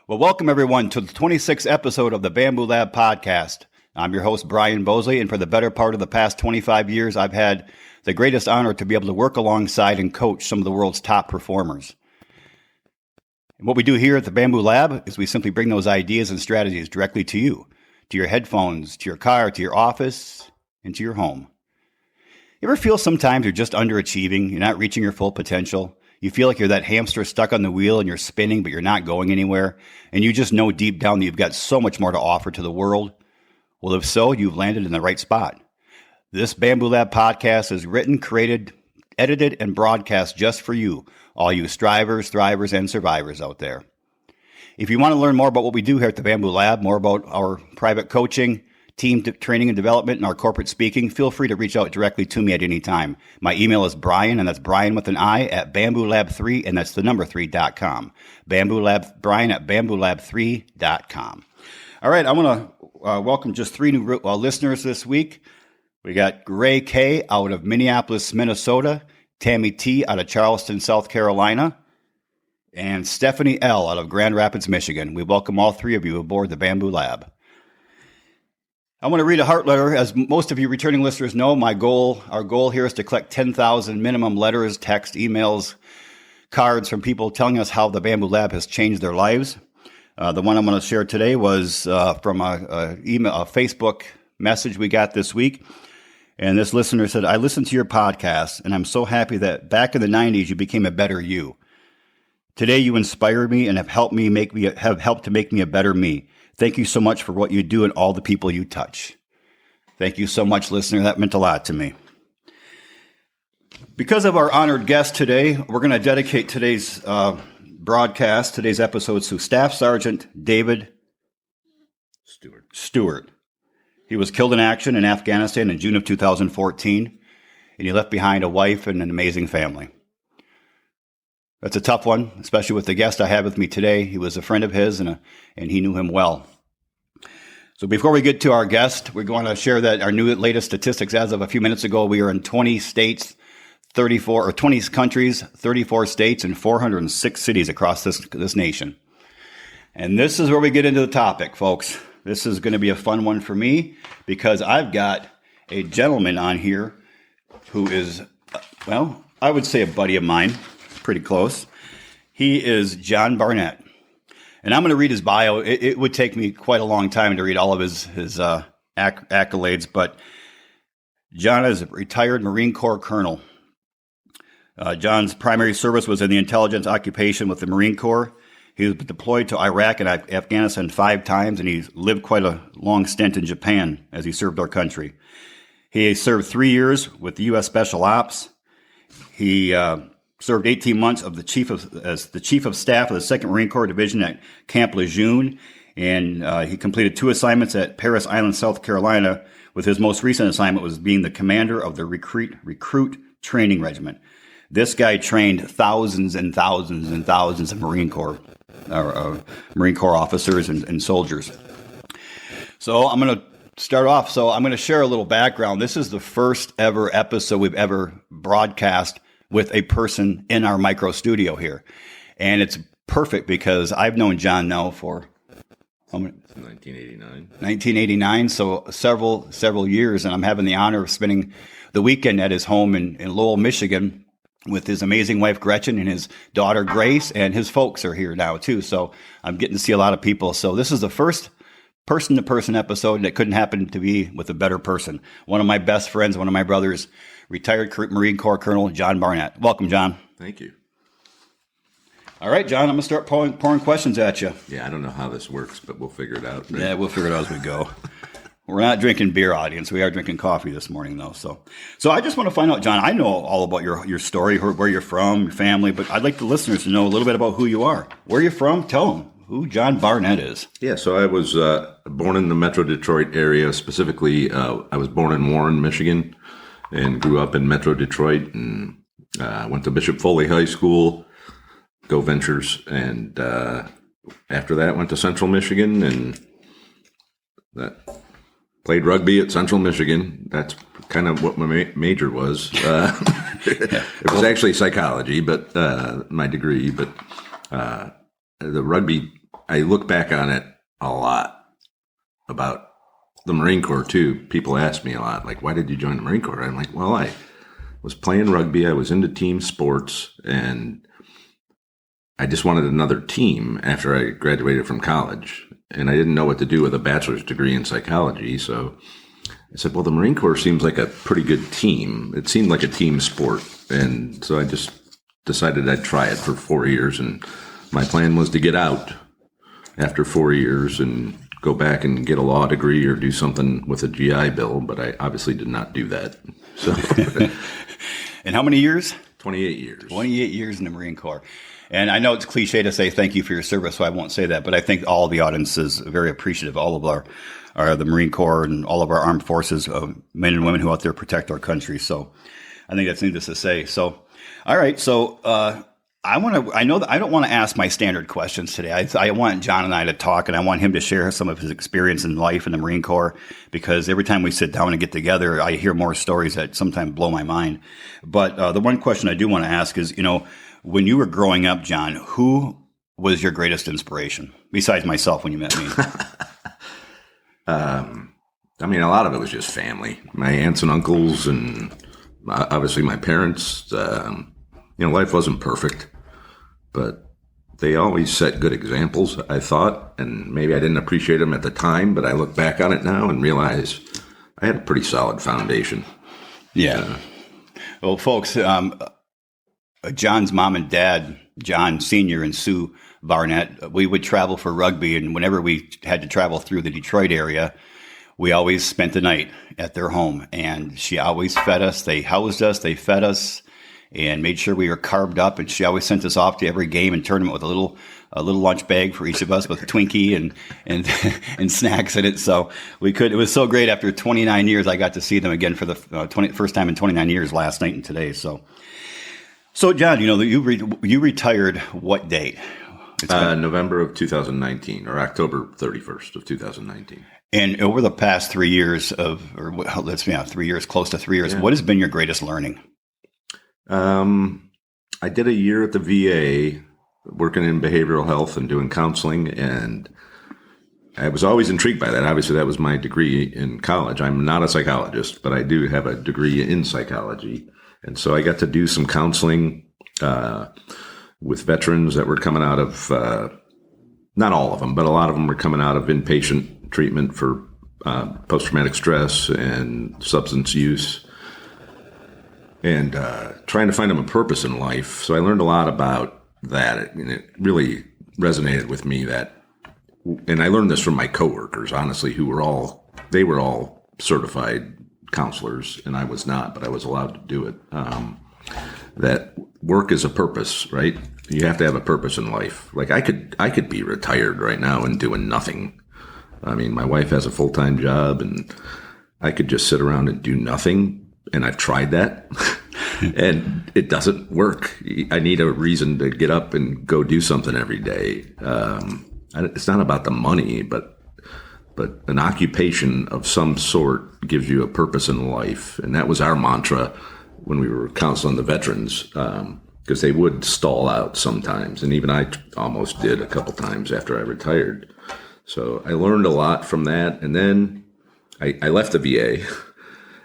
Well, welcome everyone to the 26th episode of the Bamboo Lab podcast. I'm your host, Brian Bosley, and for the better part of the past 25 years, I've had the greatest honor to be able to work alongside and coach some of the world's top performers. And what we do here at the Bamboo Lab is we simply bring those ideas and strategies directly to you, to your headphones, to your car, to your office, and to your home. You ever feel sometimes you're just underachieving, you're not reaching your full potential? You feel like you're that hamster stuck on the wheel and you're spinning, but you're not going anywhere. And you just know deep down that you've got so much more to offer to the world. Well, if so, you've landed in the right spot. This Bamboo Lab podcast is written, created, edited, and broadcast just for you, all you strivers, thrivers, and survivors out there. If you want to learn more about what we do here at the Bamboo Lab, more about our private coaching, team training and development, and our corporate speaking, feel free to reach out directly to me at any time. My email is Brian, and that's Brian with an I, at BambooLab3, and that's the number 3.com. Brian at BambooLab3.com. All right, I want to welcome just three new listeners this week. We got Gray K out of Minneapolis, Minnesota, Tammy T out of Charleston, South Carolina, and Stephanie L out of Grand Rapids, Michigan. We welcome all three of you aboard the Bamboo Lab. I want to read a heart letter. As most of you returning listeners know, our goal here is to collect 10,000 minimum letters, text, emails, cards from people telling us how the Bamboo Lab has changed their lives. The one I'm going to share today was from a Facebook message we got this week. And this listener said, I listened to your podcast, and I'm so happy that back in the 90s, you became a better you. Today, you inspire me and have helped to make me a better me. Thank you so much for what you do and all the people you touch. Thank you so much, listener. That meant a lot to me. Because of our honored guest today, we're going to dedicate today's broadcast, today's episode, to Staff Sergeant David Stewart. He was killed in action in Afghanistan in June of 2014, and he left behind a wife and an amazing family. That's a tough one, especially with the guest I have with me today. He was a friend of his, and he knew him well. So before we get to our guest, we're going to share that our latest statistics as of a few minutes ago. We are in 20 states, 20 countries, 34 states, and 406 cities across this nation. And this is where we get into the topic, folks. This is going to be a fun one for me because I've got a gentleman on here who is, well, I would say a buddy of mine. Pretty close. He is John Barnett. And I'm going to read his bio. It would take me quite a long time to read all of his accolades, but John is a retired Marine Corps colonel. John's primary service was in the intelligence occupation with the Marine Corps. He was deployed to Iraq and Afghanistan 5 times, and he lived quite a long stint in Japan as he served our country. He served 3 years with the U.S. Special Ops. He served 18 months as the chief of staff of the 2nd Marine Corps Division at Camp Lejeune, and he completed 2 assignments at Parris Island, South Carolina, with his most recent assignment was being the commander of the recruit training regiment. This guy trained thousands and thousands and thousands of Marine Corps officers and soldiers. So I'm going to start off. So I'm going to share a little background. This is the first ever episode we've ever broadcast with a person in our micro studio here. And it's perfect because I've known John now for 1989. So several years. And I'm having the honor of spending the weekend at his home in Lowell, Michigan with his amazing wife, Gretchen, and his daughter, Grace, and his folks are here now too. So I'm getting to see a lot of people. So this is the first person-to-person episode, and it couldn't happen to be with a better person. One of my best friends, one of my brothers, retired Marine Corps Colonel John Barnett. Welcome, John. Thank you. All right, John, I'm going to start pouring questions at you. Yeah, I don't know how this works, but we'll figure it out. Right? Yeah, we'll figure it out as we go. We're not drinking beer, audience. We are drinking coffee this morning, though. So I just want to find out, John, I know all about your story, where you're from, your family, but I'd like the listeners to know a little bit about who you are. Where you're from, tell them who John Barnett is. Yeah, so I was born in the Metro Detroit area. Specifically, I was born in Warren, Michigan, and grew up in Metro Detroit, and went to Bishop Foley High School, Go Ventures, and after that went to Central Michigan, and that played rugby at Central Michigan. That's kind of what my major was. It was actually psychology, but my degree. But the rugby I look back on it a lot about the Marine Corps too. People ask me a lot, like, why did you join the Marine Corps? I'm like, well, I was playing rugby. I was into team sports, and I just wanted another team after I graduated from college. And I didn't know what to do with a bachelor's degree in psychology. So I said, well, the Marine Corps seems like a pretty good team. It seemed like a team sport. And so I just decided I'd try it for 4 years. And my plan was to get out after 4 years and go back and get a law degree or do something with a GI Bill, but I obviously did not do that. So, And how many years? 28 years. 28 years in the Marine Corps. And I know it's cliche to say thank you for your service, so I won't say that, but I think all the audience is very appreciative. All of our the Marine Corps and all of our armed forces, men and women who out there protect our country. So I think that's needless to say. So, all right. So, I know that I don't want to ask my standard questions today. I want John and I to talk, and I want him to share some of his experience in life in the Marine Corps, because every time we sit down and get together, I hear more stories that sometimes blow my mind. But the one question I do want to ask is, when you were growing up, John, who was your greatest inspiration besides myself when you met me? I mean, a lot of it was just family, my aunts and uncles, and obviously my parents. Life wasn't perfect, but they always set good examples, I thought, and maybe I didn't appreciate them at the time, but I look back on it now and realize I had a pretty solid foundation. Yeah. Well, folks, John's mom and dad, John Sr. and Sue Barnett, we would travel for rugby, and whenever we had to travel through the Detroit area, we always spent the night at their home, and she always fed us. They housed us, they fed us, and made sure we were carved up. And she always sent us off to every game and tournament with a little lunch bag for each of us with a Twinkie and and snacks in it. So it was so great. After 29 years, I got to see them again for the first time in 29 years last night and today. So John, you retired what date? November of 2019, or October 31st of 2019. And over the past 3 years close to 3 years, What has been your greatest learning? I did a year at the VA working in behavioral health and doing counseling, and I was always intrigued by that. Obviously, that was my degree in college. I'm not a psychologist, but I do have a degree in psychology. And so I got to do some counseling with veterans that were coming out of, not all of them, but a lot of them were coming out of inpatient treatment for post-traumatic stress and substance use, and trying to find them a purpose in life. So I learned a lot about that, and it really resonated with me and I learned this from my coworkers, honestly, who were all certified counselors, and I was not, but I was allowed to do it. That work is a purpose, right? You have to have a purpose in life. Like I could be retired right now and doing nothing. I mean, my wife has a full-time job, and I could just sit around and do nothing. And I've tried that, and it doesn't work. I need a reason to get up and go do something every day. It's not about the money, but an occupation of some sort gives you a purpose in life. And that was our mantra when we were counseling the veterans, because they would stall out sometimes. And even I almost did a couple times after I retired. So I learned a lot from that. And then I left the VA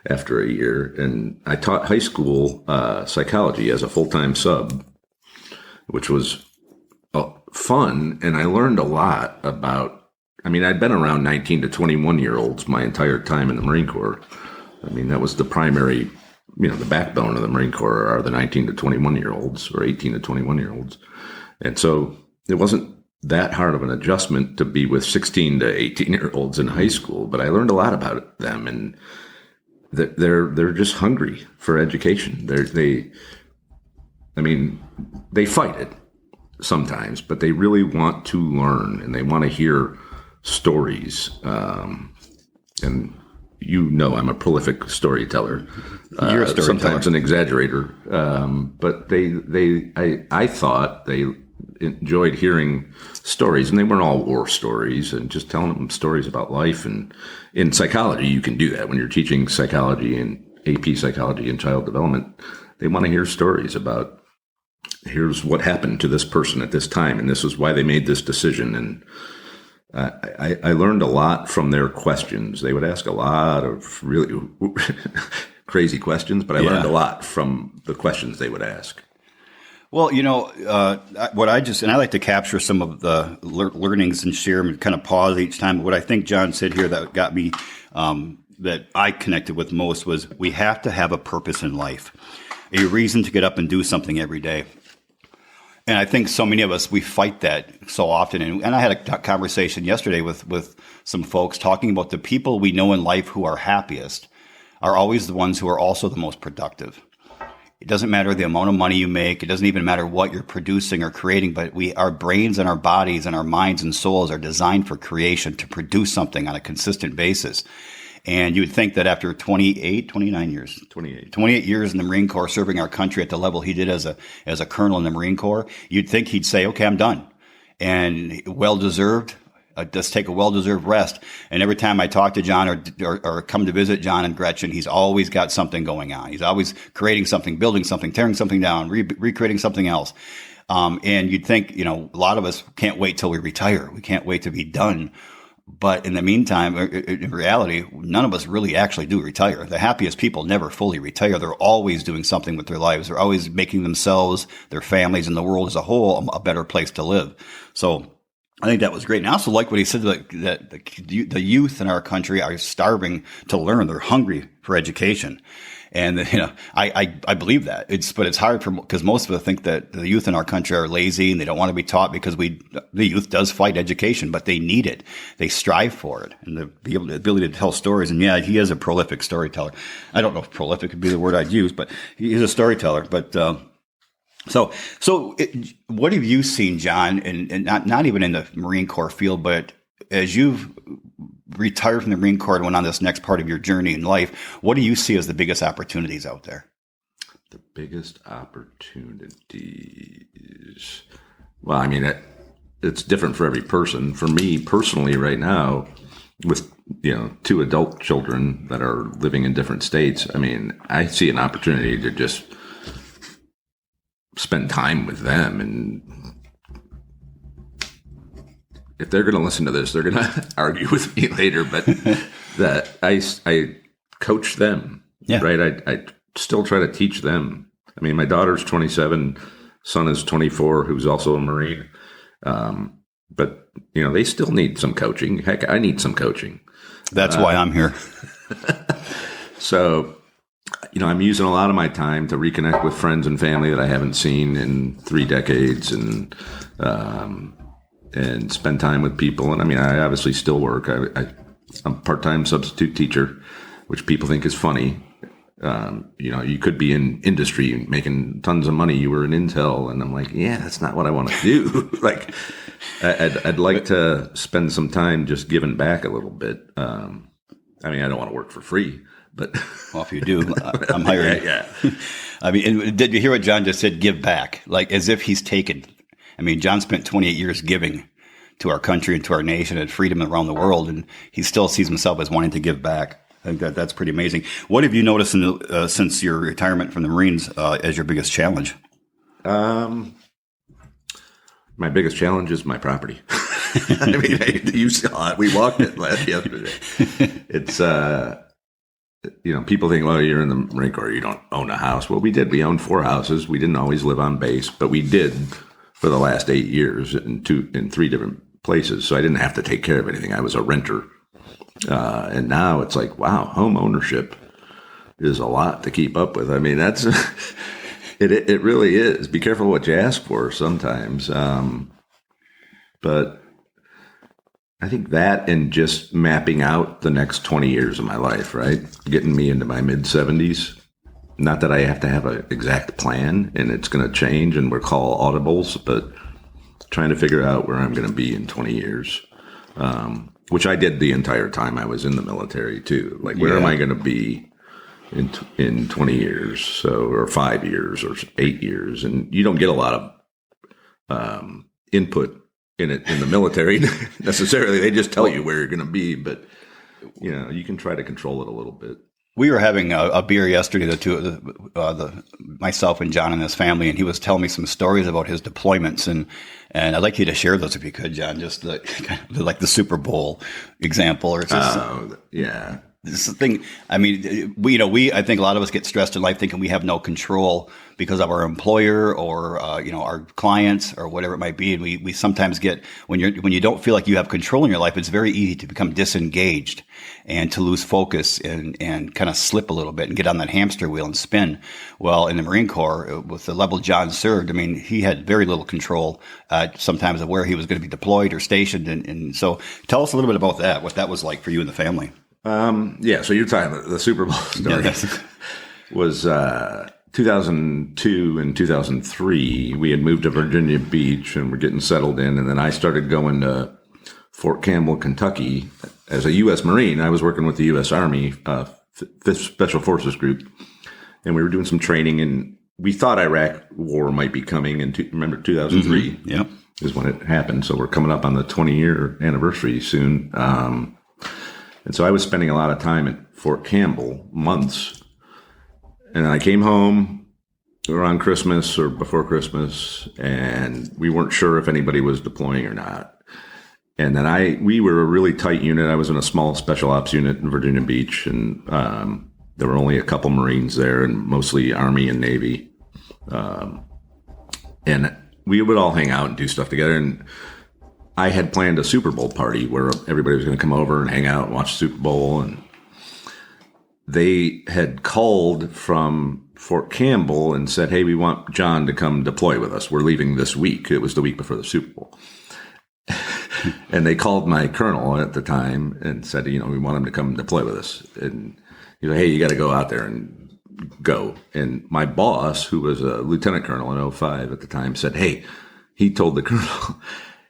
after a year, and I taught high school psychology as a full-time sub, which was fun. And I learned a lot about, I'd been around 19 to 21-year-olds my entire time in the Marine Corps. That was the primary, the backbone of the Marine Corps are the 19 to 21-year-olds or 18 to 21-year-olds. And so it wasn't that hard of an adjustment to be with 16 to 18-year-olds in high school, but I learned a lot about them, and they're just hungry for education. They fight it sometimes, but they really want to learn, and they want to hear stories. And I'm a prolific storyteller. You're a storyteller. Sometimes an exaggerator. But I thought they enjoyed hearing stories, and they weren't all war stories, and just telling them stories about life. And in psychology, you can do that when you're teaching psychology and AP psychology and child development. They want to hear stories about here's what happened to this person at this time, and this is why they made this decision. And I learned a lot from their questions. They would ask a lot of really crazy questions, but I learned a lot from the questions they would ask. Well, what I like to capture some of the learnings and share them and kind of pause each time. What I think John said here that got me, that I connected with most was we have to have a purpose in life, a reason to get up and do something every day. And I think so many of us, we fight that so often. And I had a conversation yesterday with some folks talking about the people we know in life who are happiest are always the ones who are also the most productive. It doesn't matter the amount of money you make. It doesn't even matter what you're producing or creating, but our brains and our bodies and our minds and souls are designed for creation to produce something on a consistent basis. And you would think that after 28 years in the Marine Corps, serving our country at the level he did as a colonel in the Marine Corps, you'd think he'd say, okay, I'm done. And well-deserved, just take a well-deserved rest. And every time I talk to John or come to visit John and Gretchen, he's always got something going on. He's always creating something, building something, tearing something down, recreating something else. And you'd think, a lot of us can't wait till we retire. We can't wait to be done. But in the meantime, in reality, none of us really actually do retire. The happiest people never fully retire. They're always doing something with their lives. They're always making themselves, their families, and the world as a whole a better place to live. So I think that was great. And I also like what he said, that the youth in our country are starving to learn. They're hungry for education. And, I believe that. But it's hard because most of us think that the youth in our country are lazy and they don't want to be taught because the youth does fight education, but they need it. They strive for it and the ability to tell stories. And he is a prolific storyteller. I don't know if prolific would be the word I'd use, but he is a storyteller. But, So what have you seen, John, and not even in the Marine Corps field, but as you've retired from the Marine Corps and went on this next part of your journey in life, what do you see as the biggest opportunities out there? The biggest opportunities. Well, I mean, it's different for every person. For me personally, right now, with 2 adult children that are living in different states, I mean, I see an opportunity to just spend time with them. And if they're going to listen to this, they're going to argue with me later, but that I coach them, right? I still try to teach them. I mean, my daughter's 27, son is 24, who's also a Marine. But they still need some coaching. Heck, I need some coaching. That's why I'm here. So, I'm using a lot of my time to reconnect with friends and family that I haven't seen in 3 decades and spend time with people. And I mean, I obviously still work. I'm a part-time substitute teacher, which people think is funny. You could be in industry making tons of money. You were in Intel. And I'm like, yeah, that's not what I want to do. Like, I'd like to spend some time just giving back a little bit. I mean, I don't want to work for free. But well, if you do, I'm hiring. Yeah. I mean, and did you hear what John just said? Give back, like as if he's taken. I mean, John spent 28 years giving to our country and to our nation and freedom around the world, and he still sees himself as wanting to give back. I think that's pretty amazing. What have you noticed since your retirement from the Marines as your biggest challenge? My biggest challenge is my property. I mean, you saw it. We walked it yesterday. It's people think, well, you're in the Marine Corps, you don't own a house. Well, we did. We owned 4 houses. We didn't always live on base, but we did for the last 8 years in 3 different places. So I didn't have to take care of anything. I was a renter. And now it's like, wow, home ownership is a lot to keep up with. I mean, that's, it really is. Be careful what you ask for sometimes. But I think that and just mapping out the next 20 years of my life, right? Getting me into my mid-70s. Not that I have to have an exact plan and it's going to change and we're called audibles, but trying to figure out where I'm going to be in 20 years, which I did the entire time I was in the military too. Like, where am I going to be in 20 years? So, or 5 years or 8 years. And you don't get a lot of input in the military necessarily. They just tell you where you're going to be, but you can try to control it a little bit. We were having a beer yesterday, myself and John and his family, and he was telling me some stories about his deployments, and I'd like you to share those if you could, John. Just like the Super Bowl example, or just yeah. This thing. I mean, I think a lot of us get stressed in life thinking we have no control because of our employer or our clients or whatever it might be, and we sometimes get when you don't feel like you have control in your life, it's very easy to become disengaged and to lose focus and kind of slip a little bit and get on that hamster wheel and spin. Well, in the Marine Corps, with the level John served, I mean, he had very little control sometimes of where he was going to be deployed or stationed, and so tell us a little bit about that, what that was like for you and the family. So you're talking about the Super Bowl story. Was 2002 and 2003. We had moved to Virginia Beach and we're getting settled in, and then I started going to Fort Campbell, Kentucky as a U.S. Marine. I was working with the U.S. Army, 5th Special Forces Group, and we were doing some training, and we thought Iraq war might be coming in, remember 2003? Mm-hmm. Yep. Is when it happened. So we're coming up on the 20-year anniversary soon. And so I was spending a lot of time at Fort Campbell, months. And then I came home around Christmas or before Christmas, and we weren't sure if anybody was deploying or not. And then we were a really tight unit. I was in a small special ops unit in Virginia Beach, and there were only a couple Marines there, and mostly Army and Navy. And we would all hang out and do stuff together. And I had planned a Super Bowl party where everybody was going to come over and hang out and watch the Super Bowl. And they had called from Fort Campbell and said, hey, we want John to come deploy with us. We're leaving this week. It was the week before the Super Bowl. And they called my colonel at the time and said, we want him to come deploy with us. And he's like, hey, you got to go out there and go. And my boss, who was a lieutenant colonel in 05 at the time, said, hey, he told the colonel,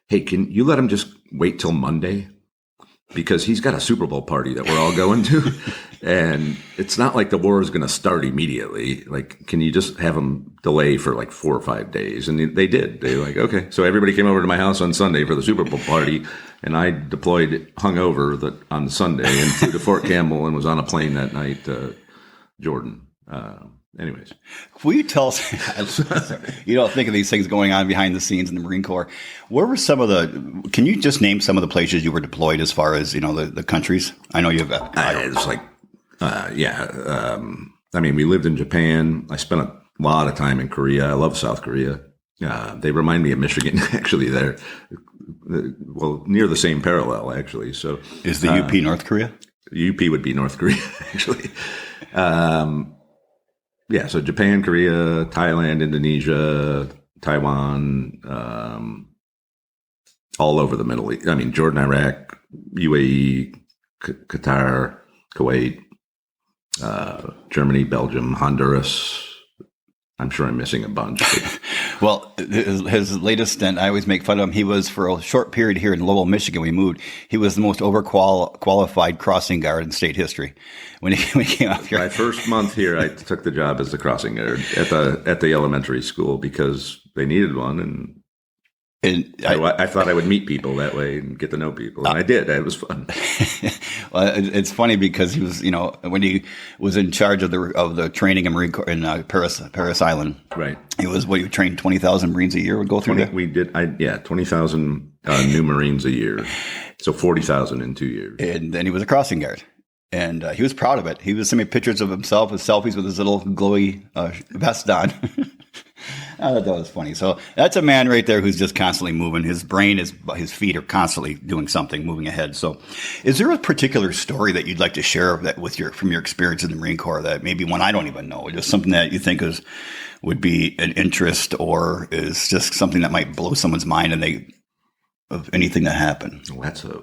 hey, can you let him just wait till Monday? Because he's got a Super Bowl party that we're all going to. And it's not like the war is going to start immediately. Like, can you just have him delay for like 4 or 5 days? And they did. They were like, okay. So everybody came over to my house on Sunday for the Super Bowl party. And I deployed hungover on Sunday and flew to Fort Campbell and was on a plane that night to Jordan. Anyways. Will you tell us, think of these things going on behind the scenes in the Marine Corps. Where were can you just name some of the places you were deployed as far as, the countries? I know you've it's like, we lived in Japan. I spent a lot of time in Korea. I love South Korea. They remind me of Michigan, actually, there. Well, near the same parallel, actually. So is the UP North Korea? UP would be North Korea, actually. So Japan, Korea, Thailand, Indonesia, Taiwan, all over the Middle East. Jordan, Iraq, UAE, Qatar, Kuwait, Germany, Belgium, Honduras. I'm sure I'm missing a bunch. Well, his latest stint, I always make fun of him. He was, for a short period here in Lowell, Michigan, we moved. He was the most overqualified crossing guard in state history. When he came out here. My first month here, I took the job as the crossing guard at the elementary school because they needed one. And I thought I would meet people that way and get to know people. And I did. It was fun. Well, it's funny because he was, when he was in charge of the training in Marine Corps in Parris Island. Right. It was you trained 20,000 Marines a year would go through there? We did. 20,000 new Marines a year. So 40,000 in 2 years. And then he was a crossing guard. And he was proud of it. He was sending me pictures of himself with selfies with his little glowy vest on. I thought that was funny. So that's a man right there who's just constantly moving. His brain, his feet are constantly doing something, moving ahead. So is there a particular story that you'd like to share from your experience in the Marine Corps that maybe one I don't even know, just something that you think would be an interest or is just something that might blow someone's mind of anything that happened? Well, that's a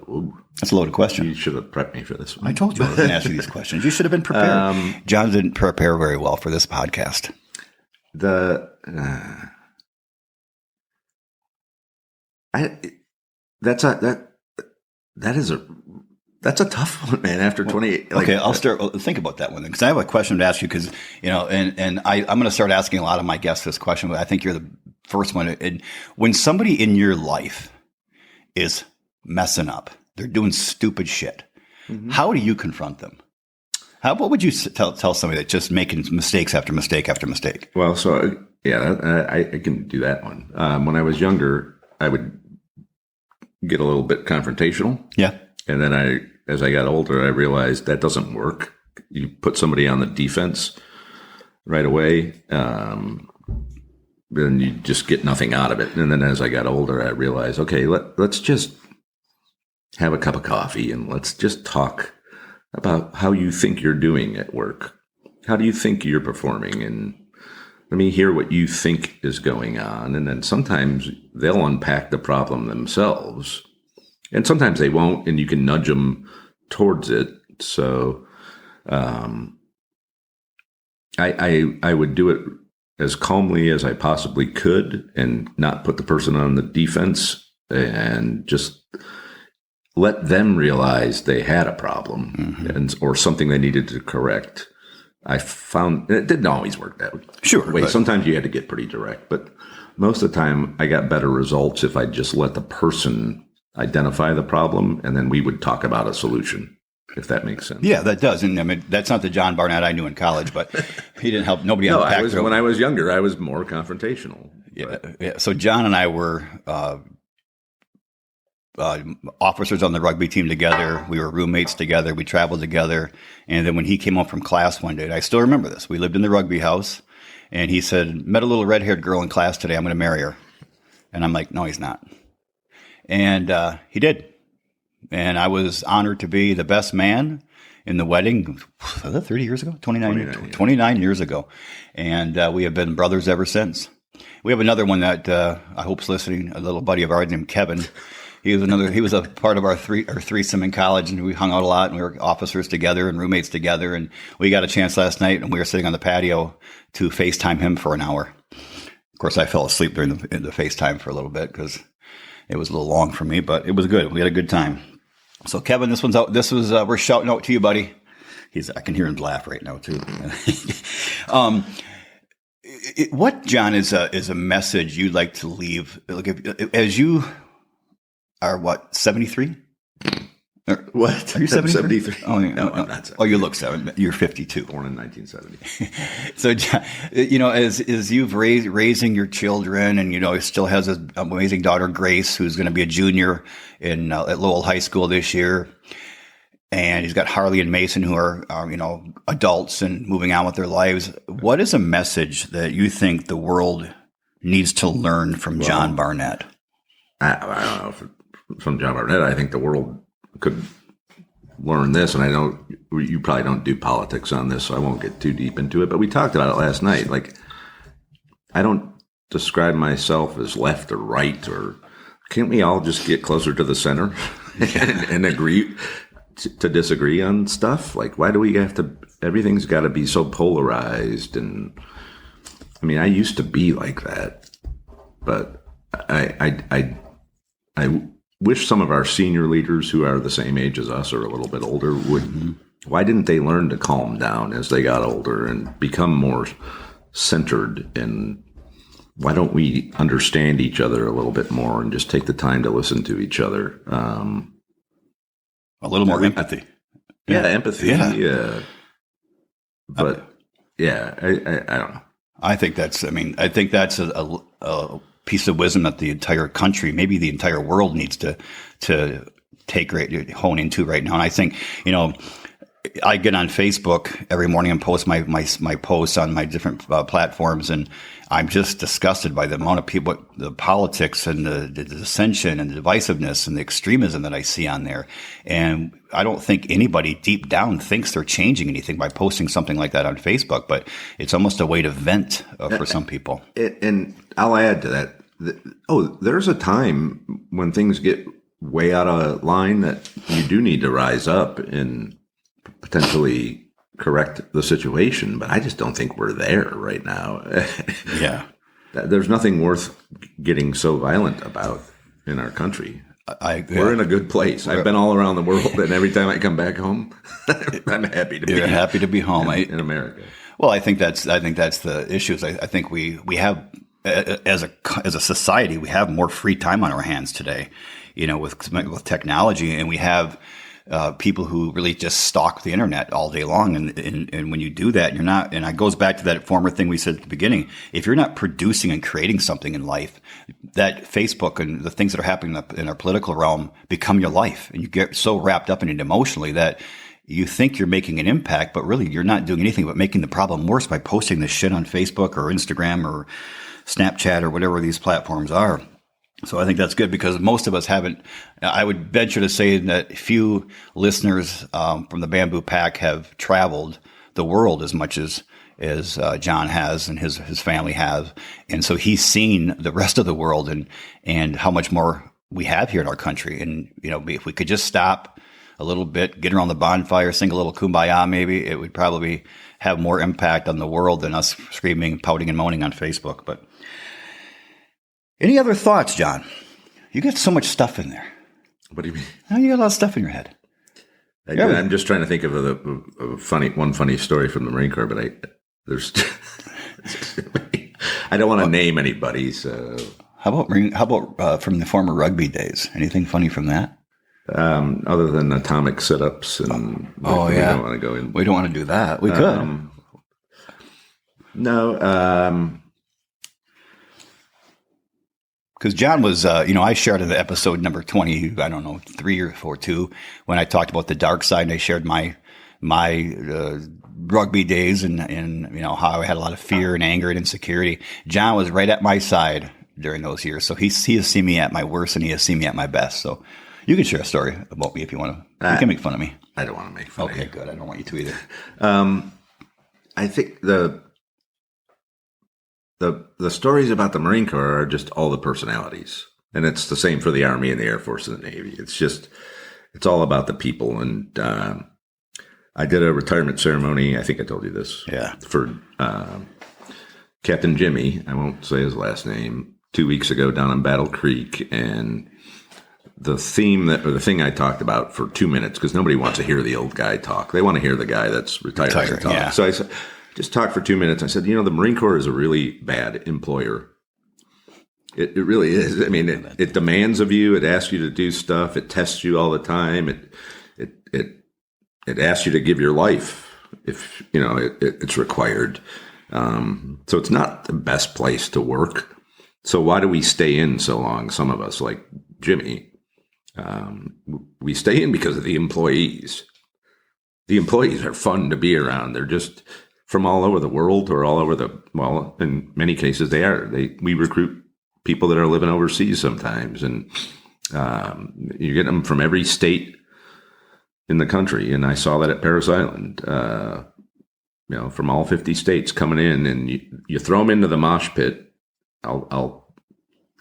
loaded question. You should have prepped me for this one. I told you I was going to ask you these questions. You should have been prepared. John didn't prepare very well for this podcast. That's a tough one, man. After 28, okay, I'll think about that one then, because I have a question to ask you. Because and I'm going to start asking a lot of my guests this question, but I think you're the first one. And when somebody in your life is messing up, they're doing stupid shit. Mm-hmm. How do you confront them? What would you tell somebody that's just making mistakes after mistake after mistake? Well, so yeah, I can do that one. When I was younger, I would get a little bit confrontational. Yeah. And then as I got older, I realized that doesn't work. You put somebody on the defense right away, then you just get nothing out of it. And then as I got older, I realized, okay, let's just have a cup of coffee and let's just talk about how you think you're doing at work. How do you think you're performing? And let me hear what you think is going on. And then sometimes they'll unpack the problem themselves. And sometimes they won't, and you can nudge them towards it. So I would do it as calmly as I possibly could and not put the person on the defense and just let them realize they had a problem or something they needed to correct. I found it didn't always work that way. Sometimes you had to get pretty direct, but most of the time I got better results if I just let the person identify the problem and then we would talk about a solution, if that makes sense. Yeah, that does. And I mean, that's not the John Barnett I knew in college, but he didn't help. Nobody unpacked it. When I was younger, I was more confrontational. Yeah. So John and I were officers on the rugby team together. We were roommates together. We traveled together. And then when he came home from class one day, I still remember this. We lived in the rugby house, and he said, "Met a little red-haired girl in class today. I'm going to marry her." And I'm like, "No, he's not." And he did. And I was honored to be the best man in the wedding. Was that 30 years ago? 29 years ago. And we have been brothers ever since. We have another one that I hope's listening, a little buddy of ours named Kevin. He was a part of our threesome in college, and we hung out a lot, and we were officers together and roommates together. And we got a chance last night, and we were sitting on the patio to FaceTime him for an hour. Of course, I fell asleep during the FaceTime for a little bit because it was a little long for me, but it was good. We had a good time. So, Kevin, this one's out. This was we're shouting out to you, buddy. I can hear him laugh right now too. What, John, is a message you'd like to leave? Like, as you are, what, 73? What? Are you 73? 73. Oh, yeah. No, I'm not 73. Oh, you look 7. You're 52. Born in 1970. So, as you've raising your children, and he still has his amazing daughter Grace, who's going to be a junior in at Lowell High School this year, and he's got Harley and Mason, who are adults and moving on with their lives. What is a message that you think the world needs to learn from John Barnett? I don't know from John Barnett. I think the world could learn this, and I know you probably don't do politics on this, so I won't get too deep into it, but we talked about it last night. Like, I don't describe myself as left or right, or can't we all just get closer to the center and agree to disagree on stuff? Like, why do we have to, everything's got to be so polarized? And I mean, I used to be like that, but I wish some of our senior leaders who are the same age as us or a little bit older would, why didn't they learn to calm down as they got older and become more centered? And why don't we understand each other a little bit more and just take the time to listen to each other? A little more empathy. Yeah, empathy. Yeah. But I don't know. I think that's a piece of wisdom that the entire country, maybe the entire world, needs to hone into right now. And I think, I get on Facebook every morning and post my posts on my different platforms, and I'm just disgusted by the amount of people, the politics and the dissension and the divisiveness and the extremism that I see on there. And I don't think anybody deep down thinks they're changing anything by posting something like that on Facebook, but it's almost a way to vent for some people. And I'll add to that. There's a time when things get way out of line that you do need to rise up and potentially correct the situation, but I just don't think we're there right now. Yeah. There's nothing worth getting so violent about in our country. We're in a good place. I've been all around the world, and every time I come back home, I'm happy to be. You're happy to be home in America. Well, I think that's the issue. I think we have, as a society, we have more free time on our hands today, with technology, and we have people who really just stalk the internet all day long. And when you do that, you're not, and it goes back to that former thing we said at the beginning. If you're not producing and creating something in life, that Facebook and the things that are happening in our political realm become your life. And you get so wrapped up in it emotionally that you think you're making an impact, but really you're not doing anything but making the problem worse by posting this shit on Facebook or Instagram or Snapchat or whatever these platforms are. So I think that's good because most of us haven't. I would venture to say that few listeners from the Bamboo Pack have traveled the world as much as John has and his family has. And so he's seen the rest of the world and how much more we have here in our country. And, if we could just stop a little bit, get around the bonfire, sing a little kumbaya, maybe it would probably have more impact on the world than us screaming, pouting, and moaning on Facebook. But any other thoughts, John? You got so much stuff in there. What do you mean? Oh, you got a lot of stuff in your head. I'm just trying to think of one funny story from the Marine Corps, but there's I don't want to name anybody. So how about from the former rugby days? Anything funny from that? Other than atomic sit-ups and we don't want to go in. We don't want to do that. We could. No. Because John was, I shared in the episode number 20, I don't know, 3 or 4, 2, when I talked about the dark side, and I shared my rugby days and how I had a lot of fear and anger and insecurity. John was right at my side during those years. So he has seen me at my worst and he has seen me at my best. So you can share a story about me if you want to. You can make fun of me. I don't want to make fun of you. Okay, good. I don't want you to either. I think the stories about the Marine Corps are just all the personalities. And it's the same for the Army and the Air Force and the Navy. It's all about the people. And I did a retirement ceremony. I think I told you this. Yeah. For Captain Jimmy, I won't say his last name, 2 weeks ago down in Battle Creek. And the thing I talked about for 2 minutes, because nobody wants to hear the old guy talk. They want to hear the guy that's retired talk. Yeah. So I said, just talk for 2 minutes. I said, the Marine Corps is a really bad employer. It really is. I mean, it demands of you. It asks you to do stuff. It tests you all the time. It asks you to give your life if, it's required. So it's not the best place to work. So why do we stay in so long? Some of us, like Jimmy, we stay in because of the employees. The employees are fun to be around. They're just from all over the world or all over in many cases they are. We recruit people that are living overseas sometimes, and you get them from every state in the country. And I saw that at Parris Island, from all 50 states coming in, and you throw them into the mosh pit. I'll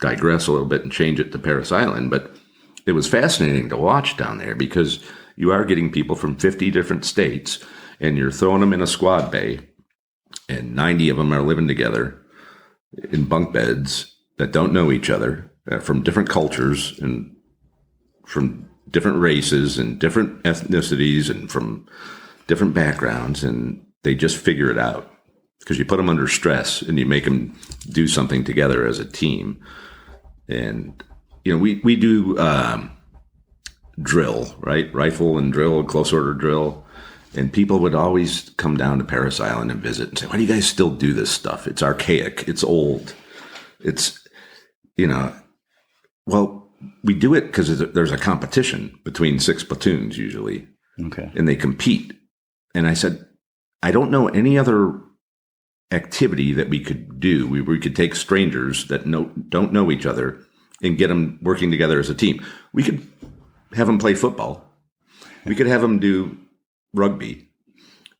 digress a little bit and change it to Parris Island, but it was fascinating to watch down there because you are getting people from 50 different states and you're throwing them in a squad bay and 90 of them are living together in bunk beds that don't know each other, from different cultures and from different races and different ethnicities and from different backgrounds, and they just figure it out because you put them under stress and you make them do something together as a team. And, we do drill, right? Rifle and drill, close order drill. And people would always come down to Parris Island and visit and say, why do you guys still do this stuff? It's archaic. It's old. It's, well, we do it because there's a competition between 6 platoons usually. Okay. And they compete. And I said, I don't know any other activity that we could do. We could take strangers that don't know each other and get them working together as a team. We could have them play football. We could have them do rugby,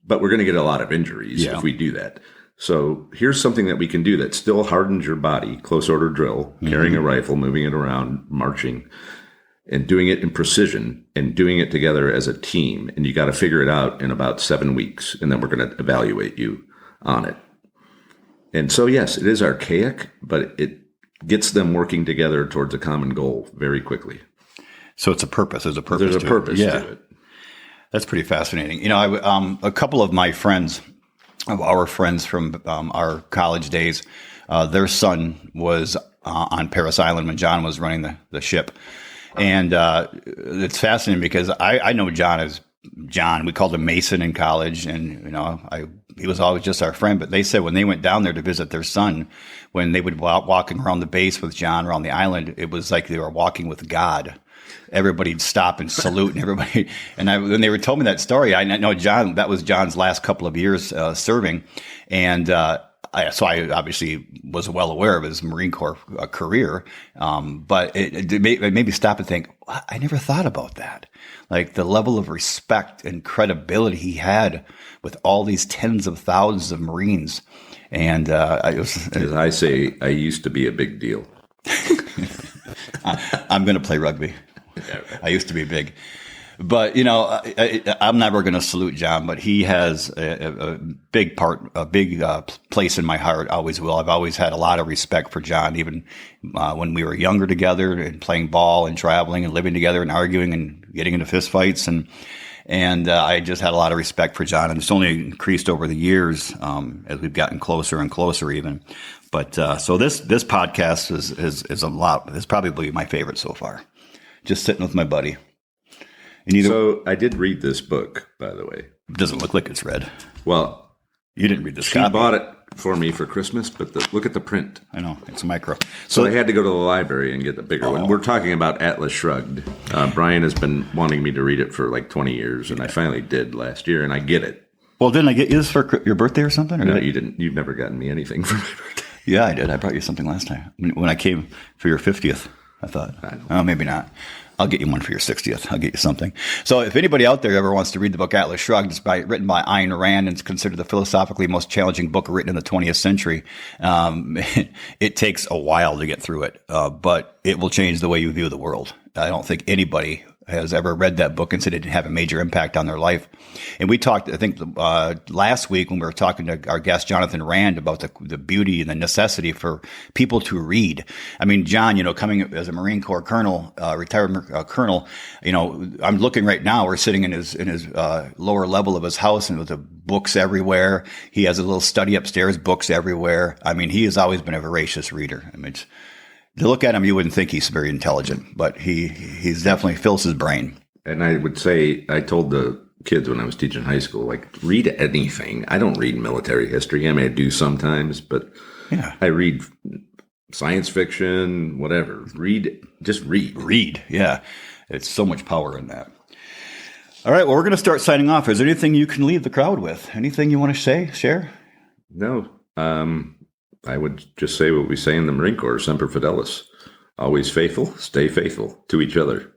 but we're going to get a lot of injuries if we do that. So here's something that we can do that still hardens your body, close order drill, carrying a rifle, moving it around, marching, and doing it in precision and doing it together as a team. And you got to figure it out in about 7 weeks, and then we're going to evaluate you on it. And so, yes, it is archaic, but it gets them working together towards a common goal very quickly. So it's a purpose. There's a purpose to it. That's pretty fascinating. A couple of my friends, of our friends from our college days, their son was on Parris Island when John was running the ship. And it's fascinating because I know John as John. We called him Mason in college, and he was always just our friend. But they said when they went down there to visit their son, when they would walking around the base with John around the island, it was like they were walking with God. Everybody'd stop and salute, and everybody. And when they were told me that story, I know John. That was John's last couple of years serving, and so I obviously was well aware of his Marine Corps career. But it made me stop and think. I never thought about that. Like the level of respect and credibility he had with all these tens of thousands of Marines. And as I say, I used to be a big deal. I'm going to play rugby. I used to be big. But, I'm never going to salute John, but he has a big place in my heart, always will. I've always had a lot of respect for John, even when we were younger together and playing ball and traveling and living together and arguing and getting into fistfights. And I just had a lot of respect for John, and it's only increased over the years as we've gotten closer and closer even. But so this podcast is a lot. It's probably my favorite so far. Just sitting with my buddy. So I did read this book, by the way. It doesn't look like it's read. Well, you didn't read this. She bought it for me for Christmas, but look at the print. I know, it's micro. So I had to go to the library and get the bigger one. We're talking about Atlas Shrugged. Brian has been wanting me to read it for like 20 years, and I finally did last year, and I get it. Well, didn't I get you this for your birthday or something? Or no, you didn't. You've never gotten me anything for my birthday. Yeah, I did. I brought you something last time when I came for your 50th. I thought, maybe not. I'll get you one for your 60th. I'll get you something. So if anybody out there ever wants to read the book Atlas Shrugged, it's written by Ayn Rand, and it's considered the philosophically most challenging book written in the 20th century. It takes a while to get through it, but it will change the way you view the world. I don't think anybody has ever read that book and said it didn't have a major impact on their life. And we talked, I think, last week when we were talking to our guest, Jonathan Rand, about the beauty and the necessity for people to read. I mean, John, coming as a Marine Corps colonel, retired colonel, I'm looking right now, we're sitting in his lower level of his house and with the books everywhere. He has a little study upstairs, books everywhere. I mean, he has always been a voracious reader. I mean, to look at him, you wouldn't think he's very intelligent, but he's definitely fills his brain. And I would say, I told the kids when I was teaching high school, like, read anything. I don't read military history. I mean, I do sometimes, but I read science fiction, whatever. Just read. Read, yeah. It's so much power in that. All right, well, we're going to start signing off. Is there anything you can leave the crowd with? Anything you want to share? No. I would just say what we say in the Marine Corps, Semper Fidelis. Always faithful, stay faithful to each other.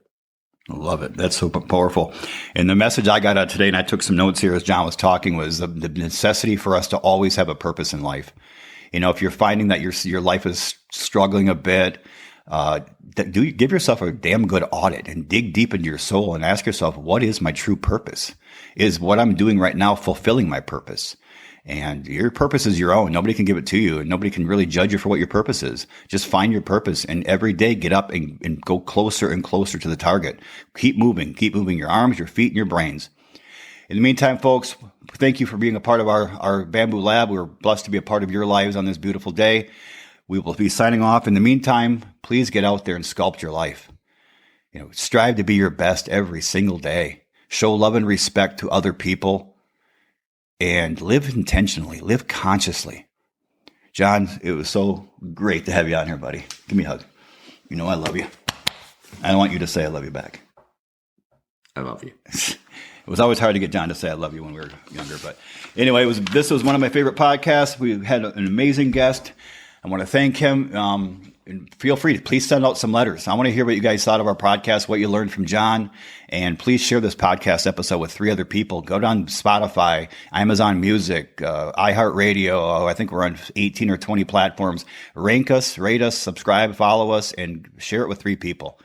I love it. That's so powerful. And the message I got out today, and I took some notes here as John was talking, was the necessity for us to always have a purpose in life. If you're finding that your life is struggling a bit, give yourself a damn good audit and dig deep into your soul and ask yourself, what is my true purpose? Is what I'm doing right now fulfilling my purpose? And your purpose is your own. Nobody can give it to you, and nobody can really judge you for what your purpose is. Just find your purpose, and every day get up and go closer and closer to the target. Keep moving your arms, your feet, and your brains. In the meantime, folks, thank you for being a part of our Bamboo Lab. We're blessed to be a part of your lives on this beautiful day. We will be signing off. In the meantime, please get out there and sculpt your life. Strive to be your best every single day. Show love and respect to other people. And live intentionally, live consciously. John, it was so great to have you on here, buddy. Give me a hug. I love you. I want you to say I love you back. I love you. It was always hard to get John to say I love you when we were younger. But anyway, this was one of my favorite podcasts. We had an amazing guest. I want to thank him. And feel free to please send out some letters. I want to hear what you guys thought of our podcast, what you learned from John, and please share this podcast episode with 3 other people. Go down Spotify, Amazon Music, iHeartRadio. I think we're on 18 or 20 platforms. Rank us, rate us, subscribe, follow us, and share it with 3 people.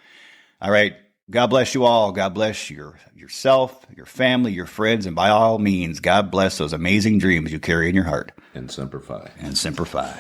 All right. God bless you all. God bless yourself, your family, your friends, and by all means, God bless those amazing dreams you carry in your heart. And Semper Fi. And Semper Fi.